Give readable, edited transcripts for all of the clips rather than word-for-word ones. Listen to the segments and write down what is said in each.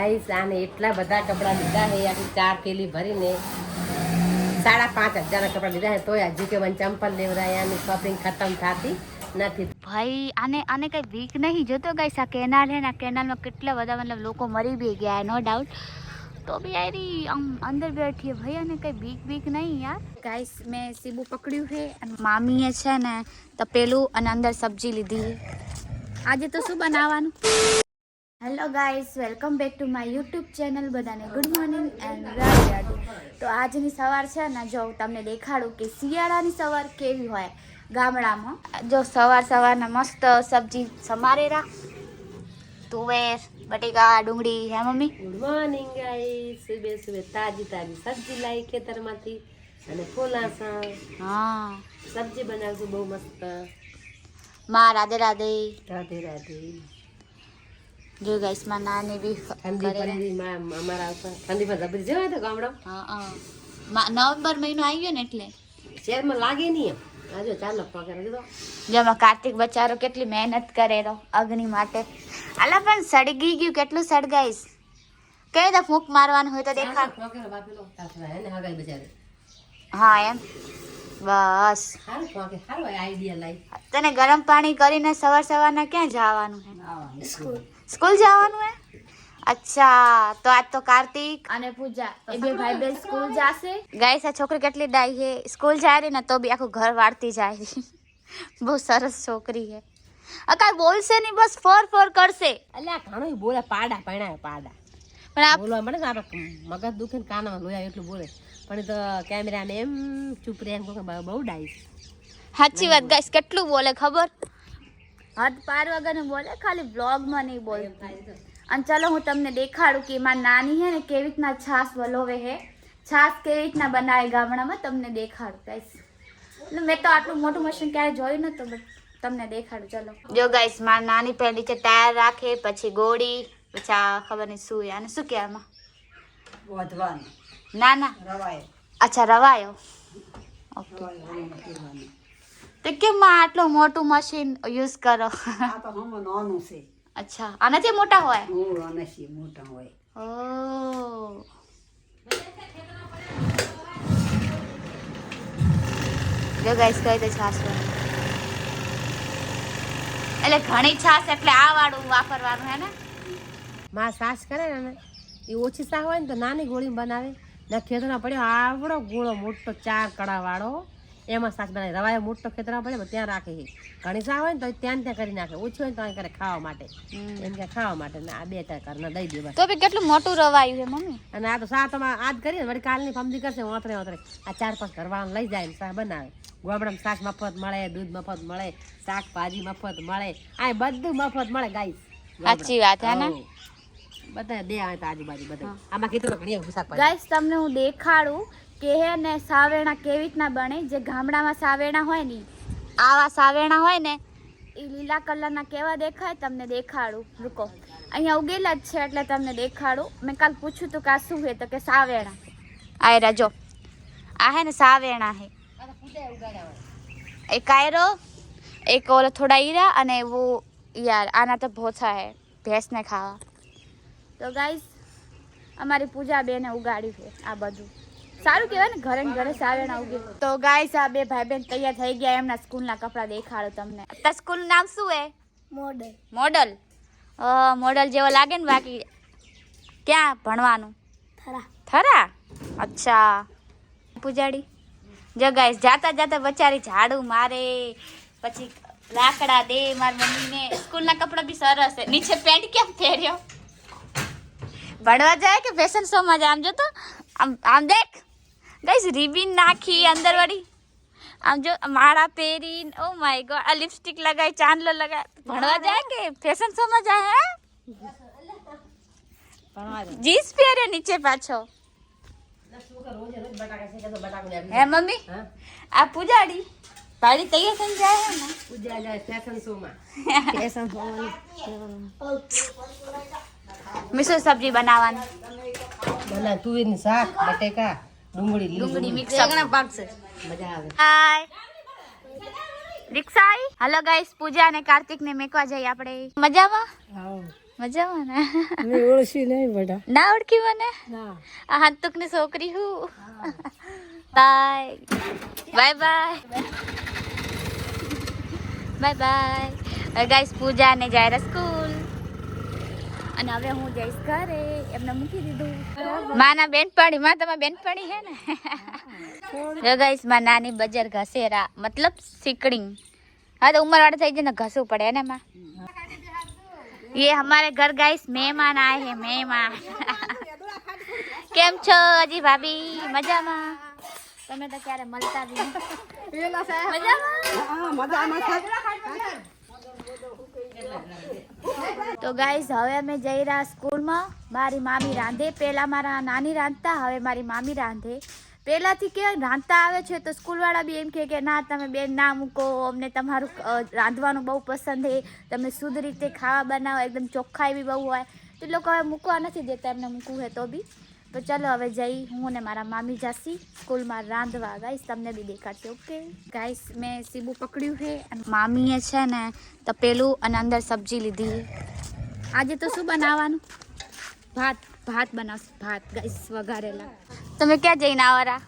આને એટલા બધા કપડા લીધા છે આખી 4 થેલી ભરીને 5,500 કપડા લીધા છે તોય હજી કે મને ચંપલ લેવરાયા ની શોપિંગ ખતમ થતી નથી ભાઈ આને કઈ બીક નહીં જોતો ગાઈસ આ કેનાલ હે ના કેનાલમાં કેટલા બધા मतलब લોકો મરી भी ગયા नो डाउट तो भी यारी अंदर बैठी है भाई आने कई बीक नहीं यार गाइस मैं सीबू पकड़્યું है અને મામીએ છે ને તપેલું અને અંદર સબ્જી લીધી આજે તો શું બનાવવાનું hello guys welcome back to my YouTube channel બધાને ગુડ મોર્નિંગ એન્ડ રાધે તો આજની સવાર છે ને જો તમને દેખાડું કે શિયાળાની સવાર કેવી હોય ગામડામાં જો સવારના મસ્ત સબ્જી સમારેરા તુવેર બટેકા ડુંગળી હે મમ્મી ગુડ મોર્નિંગ ગાઈસ સુબે તાજી સબ્જી લાવી ખેતરમાંથી અને ફોલાસા હા સબ્જી બનાવશું બહુ મસ્ત માં રાધે રાધે જો ગાઈસ માં નાની બી ઠંડી પડી અમારા ઠંડીમાં જબરી જેવા તો ગામડા નવેમ્બર મહિનો આવ્યો ને એટલે શહેરમાં લાગે નહીં એમ આજો ચાલો પગાર દીધો જેમાં કાર્તિક બચારો કેટલી મહેનત કરે તો અગ્નિ માટે આલા પણ સળગી ગયું કેટલું સળગાઈશ કઈ દા ફૂંક મારવાનું હોય તો દેખાડ હા એમ બસ તને ગરમ પાણી કરીને સવારના ક્યાં જવાનું હે સ્કૂલ જવાનું હે અચ્છા તો આજ તો કાર્તિક અને પૂજા એ બે ભાઈ બેન સ્કૂલ જાશે ગાઈસ આ છોકરી કેટલી ડાઈ હે સ્કૂલ જાય રહી ને તો બી આખું ઘર વાળતી જાય રહી બહુ સરસ છોકરી હે અકાય બોલશે નહીં બસ ફોર કરશે અલ્યા ઘણો બોલે પાડા પણ આ બોલવા મળે ને આપણે મગજ દુખે ને કાનમાં લોયા એટલું બોલે પણ એ તો કેમેરાને એમ ચૂપ રહે એમ કહે બહુ ડાઈસ સાચી વાત ગાઈસ કેટલું બોલે ખબર હદ પાર વગરનું બોલે ખાલી વ્લોગમાં નહીં બોલતી અને ચલો હું તમને દેખાડું કે મારી નાની હે ને કેવી રીતના છાશ વલોવે હે છાશ કેવી રીતના બનાવે ગામડામાં તમને દેખાડું ગાઈસ એટલે મેં તો આટલું મોટું મશીન ક્યારે જોયું નતું બટ તમને દેખાડું ચલો જો ગાઈસ મારી નાની પહેલી નીચે ટાયર રાખે પછી ગોળી પછી આ ખબર નહીં શું આને શું કે આમાં ના રવાયો અચ્છા રવાયો ઓકે તો કેમ આટલું મોટું મશીન યુઝ કરો અચ્છા આનાથી મોટા હોય ઓ જો ગાઈસ કઈ તો છાસ એટલે ઘણી છાસ એટલે આ વાળું વાપરવાનું હે ને માં સાસ કરે ને એ ઓછી શાક હોય ને તો નાની ગોળી બનાવે ના ખેતરમાં પડ્યો આવડો ગોળો મોટો 4 કડા વાળો એમાં શાક બનાવે રવાયો મોટો ખેતરમાં પડે ત્યાં રાખે છે ઘણી શાક હોય ને તો ત્યાં કરી નાખે ઓછી હોય તો અહીં કરે ખાવા માટે એમ કે ખાવા માટે ને આ 2-4 કરના દઈ દે બસ તો બી કેટલું મોટું રવાયું છે મમ્મી અને આ તો શાક તમે આજ કરીએ વળી કાલની ફમદી કરશે ઓતરે આ 4-5 ઘરવાળાને લઈ જાય ને શાક બનાવે ગામડામાં શાક મફત મળે દૂધ મફત મળે શાકભાજી મફત મળે આ બધું મફત મળે ગાઈસ સાચી વાત હે ને બધા દે આવે તો આજુબાજુ બધા આમાં કીધું ઘણી શાકભાજી ગાઈસ તમને હું દેખાડું કે હે ને સાવેણા કેવી રીતના બને જે ગામડામાં સાવેણા હોય ને આવા સાવેણા હોય ને એ લીલા કલરના કેવા દેખાય તમને દેખાડું રૂકો અહીંયા ઉગેલા જ છે એટલે તમને દેખાડું મેં કાલ પૂછ્યું હતું કે આ શું હે તો કે સાવેણા આ રાજો આ હે ને સાવેણા હે एक कायरो एक और थोड़ा हीरा અને वो यार आना तो भोसा है भैंस ने खावा तो गाइस અમારી પૂજા બેને ઉગાડ્યું છે આ બધું સારું કહેવાય ને ઘરે સાવેણા ઉગે તો ગાઈસ આ બે ભાઈ બેન તૈયાર થઈ ગયા એમના સ્કૂલના કપડા દેખાડો તમને તો સ્કૂલ નામ શું હે મોડલ જેવો લાગે ને બાકી ક્યાં ભણવાનું થરા અચ્છા પૂજાડી જો ગાઈસ જાતા બચારી ઝાડુ મારે પછી લાકડા દે મારી મમ્મીને સ્કૂલના કપડા બી સરસ છે નીચે પેન્ટ કેમ પહેર્યો ભણવા જાય કે ફેશન શો માં જાય આમ જો તો આમ દેખ ગાઈસ રિબિન નાખી અંદર વાળી આમ જો માળા પહેરી ઓ માય ગોડ આ લિપસ્ટિક લગાઈ ચાંદલો લગાય ભણવા જાય કે ફેશન શો માં જાય હે જીન્સ પહેરે નીચે પાછો હે મમ્મી આ પૂજાડી પાડી તૈયાર થઈને જાય હે ને પૂજા જાય ફેશન શો માં મિસો સબ્જી બનાવવાની બના તુવેરની શાક બટેકા ડુંગળી મિક્સ આગળ પાકશે મજા આવે હાય રિક્ષા આવી હલો ગાઈસ પૂજા અને કાર્તિક ને મેકવા જઈએ આપણે મજામાં મજામાં ને? મેં ઓળખી નહીં બેટા. ના ઓળખી મને? ના. આ હાથુકની છોકરી હું. Bye bye bye bye bye. Guys Pooja ને જાય સ્કૂલ અને હવે હું જઈશ ઘરે. એમને મૂકી દીધું. માના બેનપણી, માં તમારી બેનપણી હે ને? જો ગાઈસ માં નાની બજર ઘસેરા મતલબ સિકડિંગ. હા તો ઉम्र वाले થઈ જાય ને ઘસવું પડે ને માં. ये हमारे घर गाइस मेहमान आए हैं मेहमान. કેમ છો અજી ભાભી? મજામાં? તમે તો ક્યારે મળતા બી નહીં. મજામાં? તો ગાઈસ હવે અમે જઈ રહ્યા સ્કૂલમાં. મારી મામી રાંધે. પહેલા મારા નાની રાંધતા, હવે મારી મામી રાંધે. પહેલાંથી કે રાંધતા આવે છે તો સ્કૂલવાળા બી એમ કહે કે ના તમે બેન ના મૂકો, અમને તમારું રાંધવાનું બહુ પસંદ છે, તમે શુદ્ધ રીતે ખાવા બનાવો, એકદમ ચોખ્ખાઈ બી બહુ હોય. તો લોકો હવે મૂકવા નથી દેતા, એમને મૂકવું હોય તો બી. તો ચાલો હવે જઈ હું ને મારા મામી જાસી સ્કૂલમાં રાંધવા. ગાઈસ તમને બી દેખાડશે. ઓકે ગાઈસ મેં સીબું પકડ્યું છે અને મામીએ છે ને તપેલું અને અંદર સબ્જી લીધી. આજે તો શું બનાવવાનું? ભાત બનાવશે. ભાત ગાઈસ વઘારેલા. તમે ક્યાં જઈને આવરા?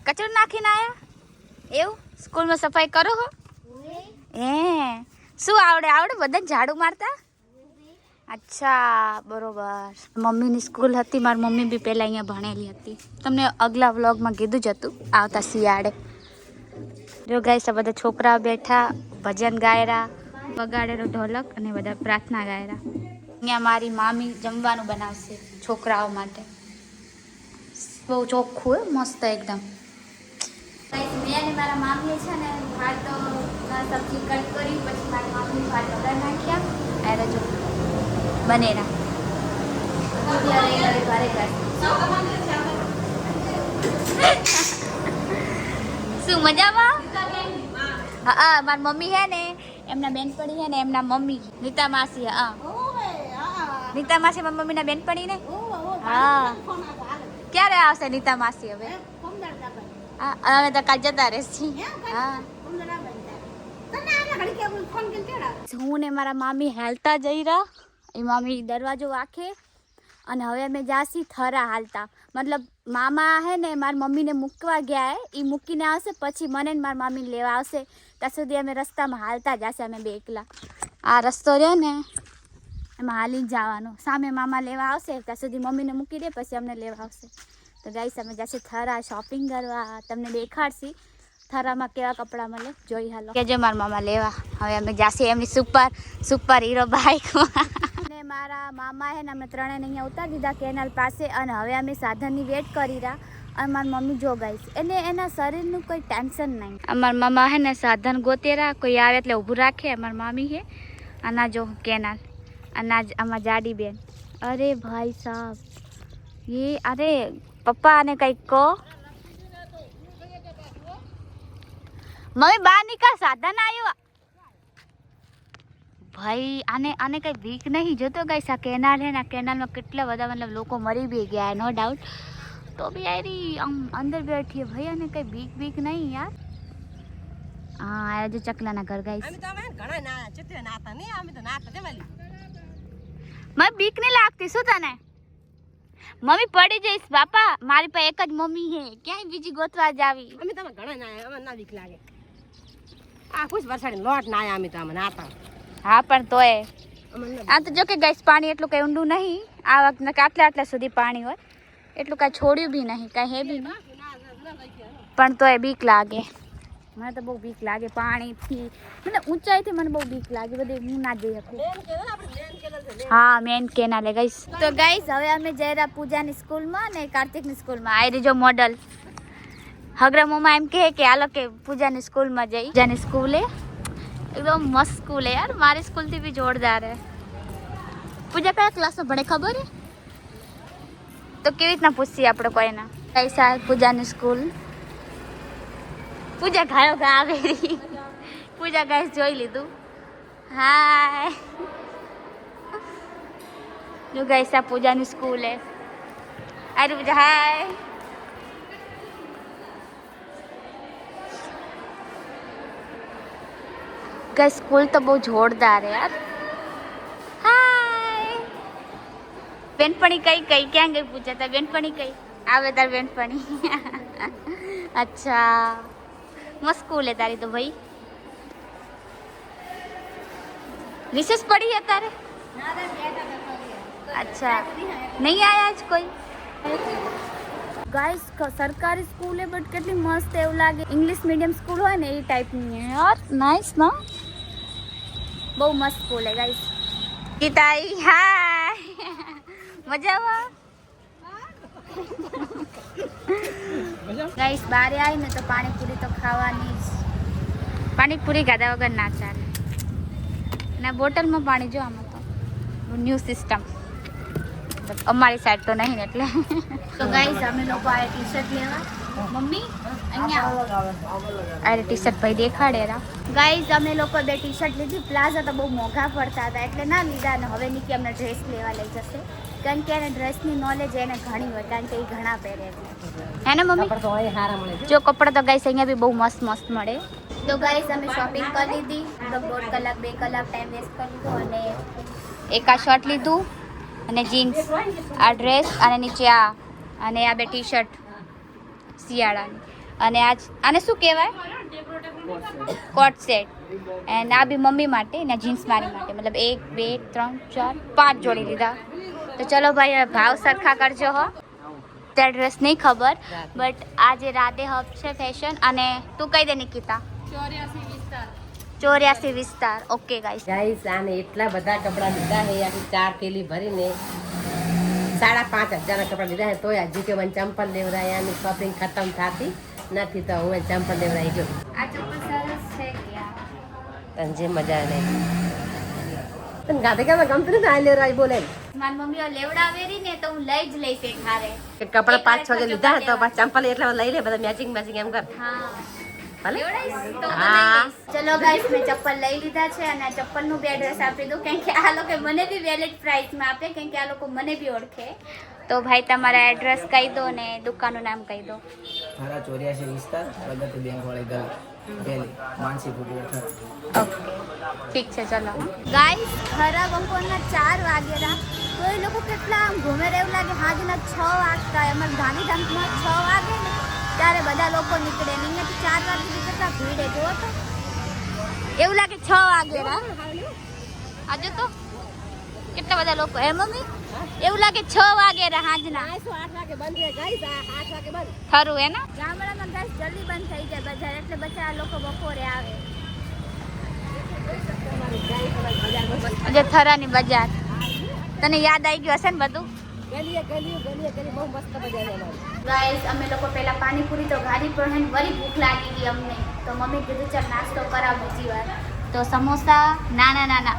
કચરો નાખીને આવ્યા? એવું? સ્કૂલમાં સફાઈ કરો હો? શું આવડે બધાને ઝાડુ મારતા? અચ્છા બરોબર. મમ્મીની સ્કૂલ હતી. મારી મમ્મી બી પહેલાં અહીંયા ભણેલી હતી. તમને અગલા વ્લોગમાં કીધું જ હતું આવતા શિયાળે. જો ગાઈસ આ બધા છોકરાઓ બેઠા ભજન ગાયરા, વગાડેલો ઢોલક અને બધા પ્રાર્થના ગાયરા. અહીંયા મારી મામી જમવાનું બનાવશે છોકરાઓ માટે. બહુ ચોખ્ખું હે, મસ્ત એકદમ. મેં અને મારા મામીએ છે ને ભાત સબ્જી કટ કરી, પછી મારી મામી ભાત વગર નાખ્યા. અરે જો બનેરા શું મજામાં? હા મારી મમ્મી હે ને એમના બેનપણી હે ને એમના મમ્મી નીતા માસી. હા નીતા માસી મારી મમ્મીના બેનપણી ને. હા ક્યારે આવશે નીતા માસી? હવે હા અમે તો કાલ જતા રહેશી. હા હું ને મારા મામી હાલતા જઈ રહ્યા. એ મામી દરવાજો વાંખે અને હવે અમે જાસી થરા હાલતા. મતલબ મામા હે ને મારી મમ્મીને મૂકવા ગયા હે, એ મૂકીને આવશે પછી મને ને મારી મામીને લેવા આવશે. ત્યાં સુધી અમે રસ્તામાં હાલતા જશે અમે બે એકલા. આ રસ્તો રહ્યો ને એમાં હાલી જવાનું. સામે મામા લેવા આવશે, ત્યાં સુધી મમ્મીને મૂકી દે પછી અમને લેવા આવશે. તો ગાઈસ અમે જશે થરા શોપિંગ કરવા. તમને દેખાડશી થરામાં કેવા કપડાં મળે, જોઈ હાલો. કે જે મારા મામા લેવા. હવે અમે જાશે એમની સુપર હીરો બાઇકમાં. અને મારા મામા હે ને અમે ત્રણેને અહીંયા ઉતારી દીધા કેનાલ પાસે અને હવે અમે સાધનની વેટ કરી રહ્યા. અને મારી મમ્મી જો ગાઈસ એટલે એના શરીરનું કોઈ ટેન્શન નહીં. અમારા મામા હે ને સાધન ગોતેરા, કોઈ આવે એટલે ઊભું રાખે. અમારી મામી હે આના જો કેનાલ, આના આમાં જાડી બેન. અરે ભાઈ સાહેબ અરે પપ્પા આને કંઈક કહો. મમ્મી બહાર નીકળ, સાધન આવ્યો. ભાઈ આને કઈ બીક નહીં. જોતો ગાઈસ આ કેનાલ હે ને, કેનાલમાં કેટલા બધા મતલબ લોકો મરી બી ગયા નો ડાઉટ. તો બી યારી આમ અંદર બેઠીએ ભાઈ, આને કઈ બીક નહીં યાર. હા આ જો ચકલાના ઘર ગાઈસ. મને બીક નહીં લાગતી. શું તને? મમ્મી પડી જઈશ બાપા. મારી પાસે એક જ મમ્મી હે, ક્યાંય બીજી ગોતવા જ આવી. અમે તમે ઘણા ના અમે ના બીક લાગે. આ કુછ વરસાડી લોટ ના આયા અમે તો અમે નાતા. હા પણ તોય આ તો જો કે ગાઈસ પાણી એટલું કઈ ઊંડું નહીં આ વખતે. આટલા સુધી પાણી હોય એટલું કાંઈ છોડ્યું બી નહીં, કાંઈ હે બી નહીં. પણ તોય બીક લાગે. મને તો બહુ બીક લાગે પાણીથી. મને ઊંચાઈથી મને બહુ બીક લાગે. બધી હું ના જઈ શકું. હા મેન કેનાલે ગાઈસ. તો ગાઈસ હવે અમે જઈ રહ્યા પૂજાની સ્કૂલમાં ને કાર્તિકની સ્કૂલમાં. આ જો મોડલ હગરા મમ્મા એમ કહે કે હાલો કે પૂજાની સ્કૂલમાં જઈ. પૂજાની સ્કૂલે એકદમ મસ્ત સ્કૂલ હે યાર. મારી સ્કૂલથી બી જોરદાર હે. પૂજા કયા ક્લાસમાં ભણે ખબર હે? તો કેવી રીતના પૂછીએ આપણે કોઈના? કૈસા પૂજાની સ્કૂલ. પૂજા ઘાયો ઘા આવેલી. પૂજા ગાઈસ જોઈ લીધું. હાય જો ગાઈસ આ પૂજાની સ્કૂલ હે. અરે પૂજા હાય. ગાઈસ સ્કૂલ તો બહુ જોરદાર હે યાર. બેનપણી કઈ કઈ ક્યાં ગઈ પૂછા તા બેનપણી કઈ આવે તાર બેનપણી અચ્છા મસ્ત સ્કૂલ હે તારી તો ભાઈ रिसेस पड़ी है तारे अच्छा नहीं आया आज कोई गाइस सरकारी स्कूल है बट કેટલી મસ્ત એવું લાગે ઇંગ્લિશ મીડિયમ સ્કૂલ હોય ને એ ટાઈપની હે યાર નાઈસ ના બહુ મસ્ત સ્કૂલ હે ગાइस ગીતાઈ હાય મજા આવે ગાइस બારે આવી ને તો પાણીપુરી તો ખાવાની જ પાણીપુરી ખાધા વગર ના ચાલે ना बोटल में पानी जो आम तो न्यू सिस्टम अमारी साइड तो नहीं એટલે તો ગાઈસ અમે લોકો આ ટી-શર્ટ લેવા મમ્મી અહીંયા આ ટી-શર્ટ ભાઈ દેખાડેરા ગાઈસ અમે લોકો બે ટી-શર્ટ લીધી પ્લાઝા તો બહુ મોંઘા પડતા હતા એટલે ના લીધા ને હવે નીકી અમને ડ્રેસ લેવા લઈ જશે કારણ કે એને ડ્રેસની નોલેજ એને ઘણી હોય કારણ કે એ ઘણા પહેરે હે ને મમ્મી કપડા તો અહીં હારા મળે જો કપડા તો ગાઈસ અહીંયા બી બહુ મસ્ત મસ્ત મળે તો ગાઈસ અમે શોપિંગ કરી લીધી દોઢ કલાક 2 કલાક ટાઈમ વેસ્ટ કરી લીધો અને એક આ શર્ટ લીધું અને જીન્સ આ ડ્રેસ અને નીચે આ અને આ બે ટી શર્ટ શિયાળાની અને આને શું કહેવાય કોટ સેટ એન્ડ આ બી મમ્મી માટે ને જીન્સ મારી માટે મતલબ 1 2 3 4 5 જોડી લીધા તો ચલો ભાઈ હવે ભાવ સરખા કરજો હો તે ડ્રેસ નહીં ખબર બટ આજે રાધે હબ છે ફેશન અને તું કઈ દે નિકિતા 84 વિસ્તાર ઓકે ગાઈસ આને એટલા બધા કપડા લીધા હે આખી 4 થેલી ભરીને 5,500 ના કપડા લીધા હે તોય હજી કે મને ચંપલ લેવરાયા ની શોપિંગ ખતમ થાતી નથી તો હું ચંપલ લેવરાઈ ગયો આ ચંપલ સરસ છે યાર તને જે મજા આવે તને ગાતે કે ગમતું નથી આ લેવરાઈ બોલે મારી મમ્મીઓ લેવડાવેરી ને તો હું લઈ જ લઈશ એક હારે કે કપડા 5-6 કે લીધા હે તો પાછા ચંપલ એટલા લઈ લે બધા મેચિંગ એમ કર હા ભલે હા ચલો ગાઈસ મેં ચપ્પલ લઈ લીધા છે અને આ ચપ્પલનું બી એડ્રેસ આપી દઉં કેમ કે આ લોકો મને બી વેલિડ પ્રાઇસમાં આપે કેમ કે આ લોકો મને બી ઓળખે તો ભાઈ તમારા એડ્રેસ કહી દો ને દુકાનનું નામ કહી દો મારા 84 વિસ્તાર પ્રગતિ બેંક વાળી ગલી પહેલી માનસીપુર ઓકે ઠીક છે ચલો ગાઈસ ખરા બપોરના 4 વાગેલા તો એ લોકો કેટલા આમ ઘૂમે એવું લાગે હાજના 6 વાગતા અમારા ગાંધીધામમાં 6 વાગે ને ત્યારે બધા લોકો નીકળે ને અહીંયાથી 4 વાગે કેટલા ભીડ જુઓ તો એવું લાગે 6 વાગેલા આજે તો કેટલા બધા લોકો હે મમ્મી એવું લાગે 6 વાગેલા હાજના 8 વાગે બંધ થાય ગાઈસ 8 વાગે બંધ ખરું હે ને ગામડામાં ગાઈસ જલ્દી બંધ થઈ જાય બજાર એટલે બચ્ચા લોકો બપોરે આવે જે થરાની બજાર તને યાદ આવી ગયું હશે ને બધું ગલી બહુ મસ્ત બજાર છે ગાઈસ અમે લોકો પહેલા પાણીપુરી તો ગાડી પર હે વળી ભૂખ લાગી ગઈ અમને તો મમ્મી કીધું ચાલ નાસ્તો કરાવ બીજી વાર તો સમોસા નાના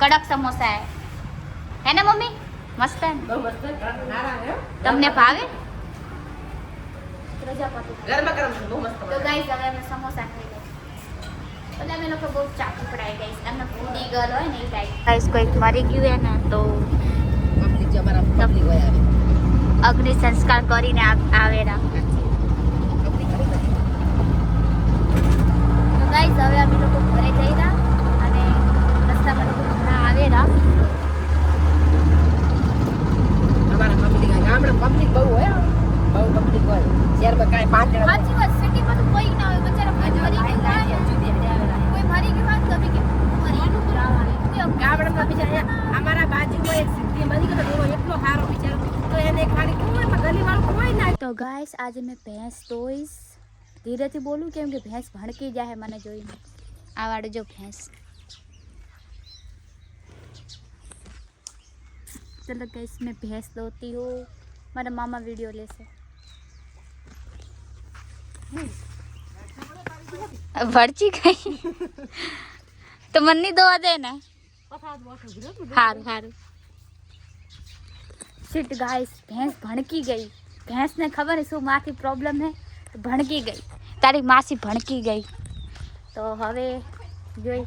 કડક સમોસા હે ને મમ્મી મસ્ત હે ને બહુ મસ્ત હારા હે તમને ભાવે પ્રજાપતિ ગરમા બહુ મસ્ત તો ગાઈસ હવે અમે સમોસા ખાઈ લઈએ એટલે અમે લોકો બહુ ચાકુ પડાઈ ગાઈસ અમે ફૂડી ગર્લ હોય ને એ ટાઈપ ગાઈસ કોઈક મરી ગયું હે ને તો પબ્લિક જે અમારા પબ્લિક હોય આવે અગ્નિ સંસ્કાર કરીને આવેરા તો ગાઈસ હવે અમે લોકો ઘરે જઈ રહ્યા અને રસ્તામાં લોકો ઘણા આવેરા અમારા પબ્લિક ગામડા પબ્લિક બહુ હોય બહુ પબ્લિક હોય શહેરમાં કાંઈ 5 જણા સાચી વાત સિટીમાં તો કોઈ ના હોય બચારા કોઈ મરી ગયું હોય કોઈ મરી ગયું હોય તો બી કે મરીનું ગામડામાં બીજા અમારા બાજુમાં એક સિદ્ધિ મરી ગયો એવો એટલો સારો બિચારો તો એને ખાલી કોઈ ગલીવાળું કોઈ ના તો ગાઈસ આજે મેં ભેંસ ધોઈશ ધીરેથી બોલું કેમ કે ભેંસ ભણકી જાય મને જોઈને આ વાળો જો ભેંસ चलो गाइस मैं भैंस धोती हूँ मेरा मामा वीडियो ले से भड़ची गई तो मन नहीं धोवा देना हारू हारू शिट गाइस भैंस भड़की गई भैंस ने खबर है शू माँ की प्रॉब्लम है तो भड़की गई तारी मासी भड़की गई तो हवे જોઈ